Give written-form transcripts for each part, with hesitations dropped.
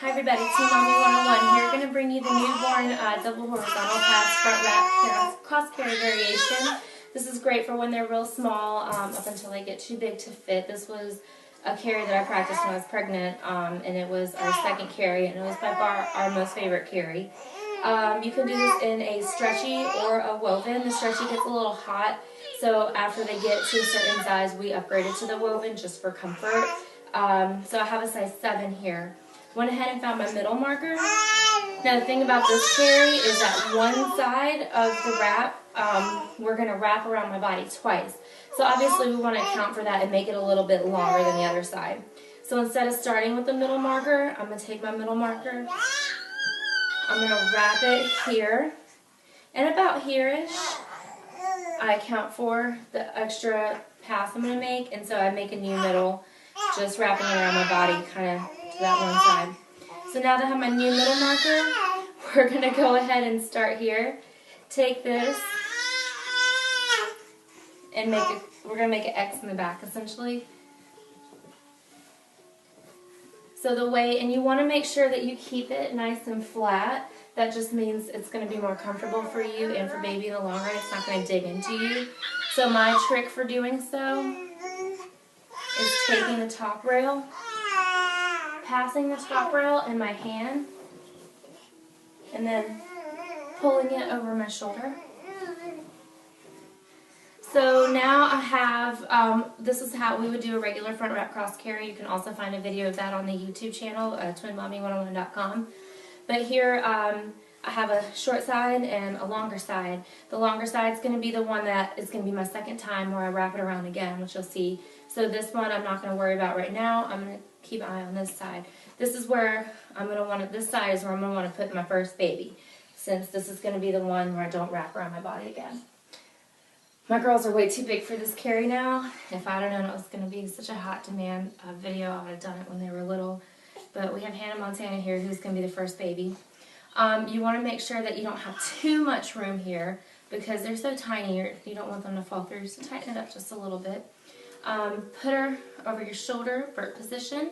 Hi everybody, Team Mommy 101 here. Going to bring you the newborn double horizontal pass front wrap cross carry variation. This is great for when they're real small up until they get too big to fit. This was a carry that I practiced when I was pregnant, and it was our second carry, and it was by far our most favorite carry. You can do this in a stretchy or a woven. The stretchy gets a little hot, so after they get to a certain size, we upgraded to the woven just for comfort. So I have a size 7 here. Went ahead and found my middle marker. Now the thing about this carry is that one side of the wrap, we're going to wrap around my body twice. So obviously we want to account for that and make it a little bit longer than the other side. So instead of starting with the middle marker, I'm going to take my middle marker, I'm going to wrap it here, and about here-ish, I account for the extra pass I'm going to make, and so I make a new middle, just wrapping it around my body, kind of to that one side. So now that I have my new middle marker, we're going to go ahead and start here. Take this, and we're going to make an X in the back, essentially. So the way, and you want to make sure that you keep it nice and flat. That just means it's going to be more comfortable for you and for baby in the long run. It's not going to dig into you. So my trick for doing so is taking the top rail, passing the top rail in my hand, and then pulling it over my shoulder. So now I have, this is how we would do a regular front wrap cross carry. You can also find a video of that on the YouTube channel, twinmommy101.com. But here I have a short side and a longer side. The longer side is going to be the one that is going to be my second time where I wrap it around again, which you'll see. So this one I'm not going to worry about right now. I'm going to keep an eye on this side. This is where I'm going to want to, this side is where I'm going to want to put my first baby, since this is going to be the one where I don't wrap around my body again. My girls are way too big for this carry now. If I'd have known it was going to be such a hot demand video, I would have done it when they were little. But we have Hannah Montana here, who's going to be the first baby. You want to make sure that you don't have too much room here, because they're so tiny, you don't want them to fall through, so tighten it up just a little bit. Put her over your shoulder, vert position,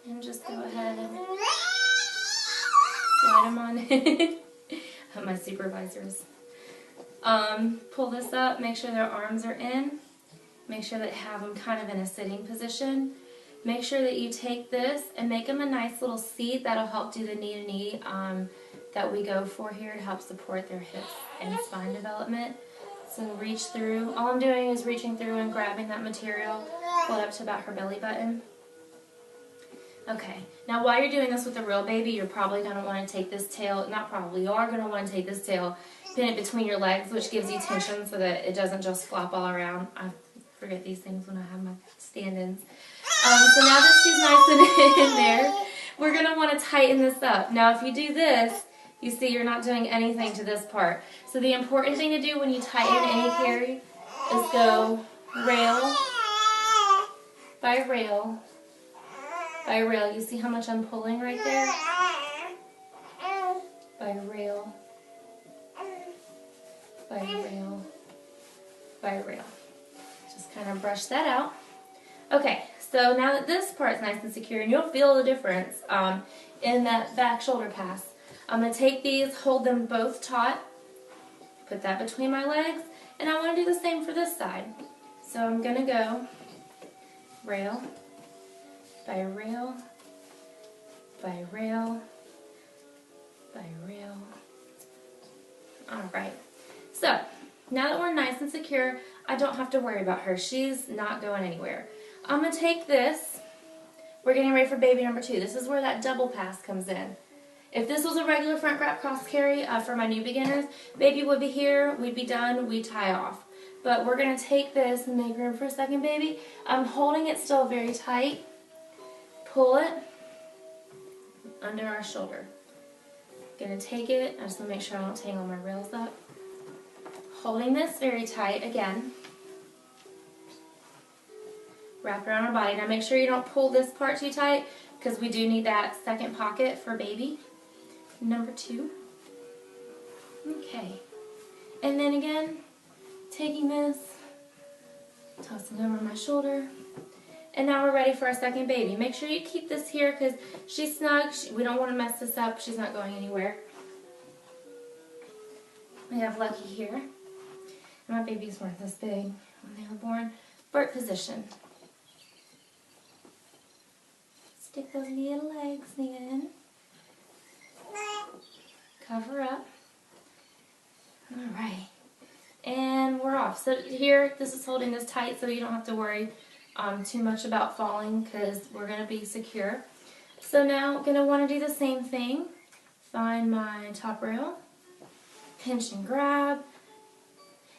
and just go ahead and slide them on. My supervisors. Pull this up, make sure their arms are in, make sure that you have them kind of in a sitting position. Make sure that you take this and make them a nice little seat. That'll help do the knee-to-knee that we go for here to help support their hips and spine development. So reach through. All I'm doing is reaching through and grabbing that material, pull it up to about her belly button. Okay, now while you're doing this with a real baby, you're probably going to want to take this tail, not probably, you are going to want to take this tail, pin it between your legs, which gives you tension so that it doesn't just flop all around. I forget these things when I have my stand-ins. So now that she's nice and in there, we're going to want to tighten this up. Now if you do this, you see you're not doing anything to this part. So the important thing to do when you tighten any carry is go rail by rail by rail. You see how much I'm pulling right there? By rail by rail by rail. Just kind of brush that out. Okay, so now that this part's nice and secure, and you'll feel the difference in that back shoulder pass, I'm going to take these, hold them both taut, put that between my legs, and I want to do the same for this side. So I'm going to go rail by rail by rail by rail. Alright, so now that we're nice and secure, I don't have to worry about her. She's not going anywhere. I'm going to take this. We're getting ready for baby number 2. This is where that double pass comes in. If this was a regular front wrap cross carry for my new beginners, baby would be here, we'd be done, we'd tie off. But we're going to take this and make room for a second baby. I'm holding it still very tight. Pull it under our shoulder. Going to take it, I just want to make sure I don't tangle my rails up. Holding this very tight again. Wrap around our body. Now make sure you don't pull this part too tight, because we do need that second pocket for baby number 2. Okay. And then again, taking this, tossing over my shoulder, And now we're ready for our second baby. Make sure you keep this here because she's snug. We don't want to mess this up. She's not going anywhere. We have Lucky here. And my babies weren't this big when they were born. Birth position. Stick those little legs in. Cover up. Alright. And we're off. So here, this is holding this tight so you don't have to worry too much about falling because we're going to be secure. So now I'm going to want to do the same thing. Find my top rail. Pinch and grab.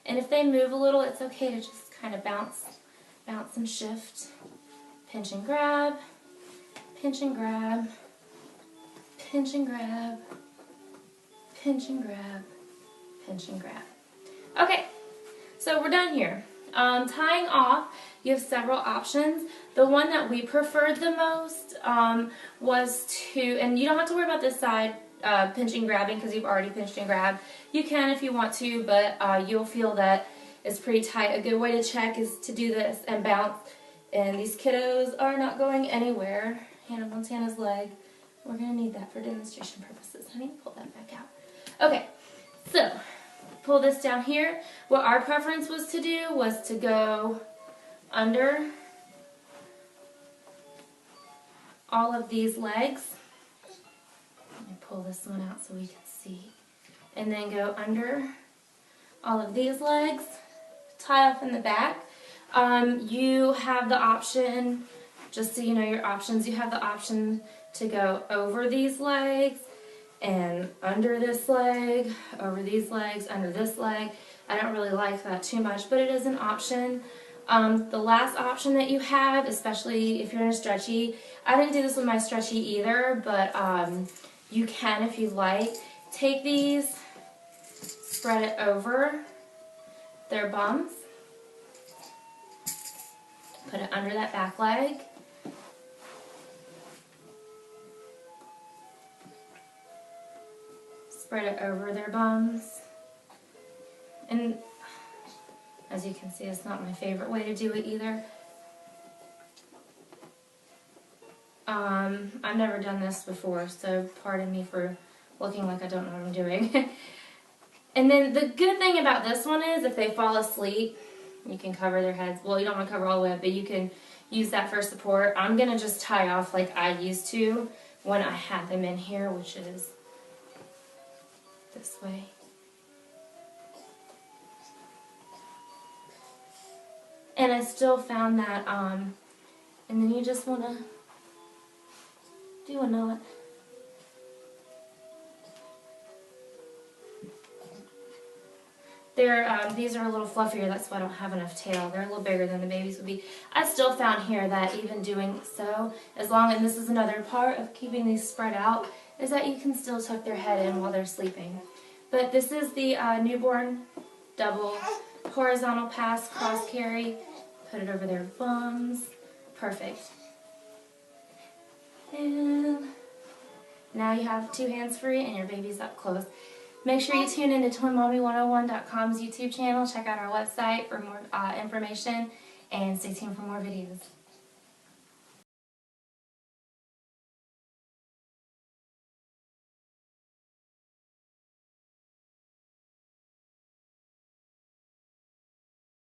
And if they move a little, it's okay to just kind of bounce and shift. Pinch and grab. Pinch and grab. Pinch and grab. Pinch and grab. Pinch and grab. Okay, so we're done here. Tying off, you have several options. The one that we preferred the most was to, and you don't have to worry about this side pinching grabbing because you've already pinched and grabbed. You can if you want to, but you'll feel that it's pretty tight. A good way to check is to do this and bounce. And these kiddos are not going anywhere. Hannah Montana's leg. We're going to need that for demonstration purposes. Honey, pull that back out. Okay, so pull this down here. What our preference was to do was to go under all of these legs. Let me pull this one out so we can see. And then go under all of these legs. Tie off in the back. You have the option, just so you know your options, you have the option to go over these legs and under this leg, over these legs, under this leg. I don't really like that too much, but it is an option. The last option that you have, especially if you're in a stretchy, I didn't do this with my stretchy either, but you can if you like. Take these, spread it over their bums, put it under that back leg. Spread it over their bums. And as you can see, it's not my favorite way to do it either. I've never done this before, so pardon me for looking like I don't know what I'm doing. And then the good thing about this one is if they fall asleep, you can cover their heads. Well, you don't want to cover all the way up, but you can use that for support. I'm going to just tie off like I used to when I had them in here, which is this way. And I still found that, and then you just want to do a knot. These are a little fluffier, that's why I don't have enough tail. They're a little bigger than the babies would be. I still found here that even doing so, as long as this is another part of keeping these spread out, is that you can still tuck their head in while they're sleeping. But this is the newborn double horizontal pass cross carry. Put it over their bums. Perfect. And now you have two hands free and your baby's up close. Make sure you tune in to TwinMommy101.com's YouTube channel. Check out our website for more information and stay tuned for more videos.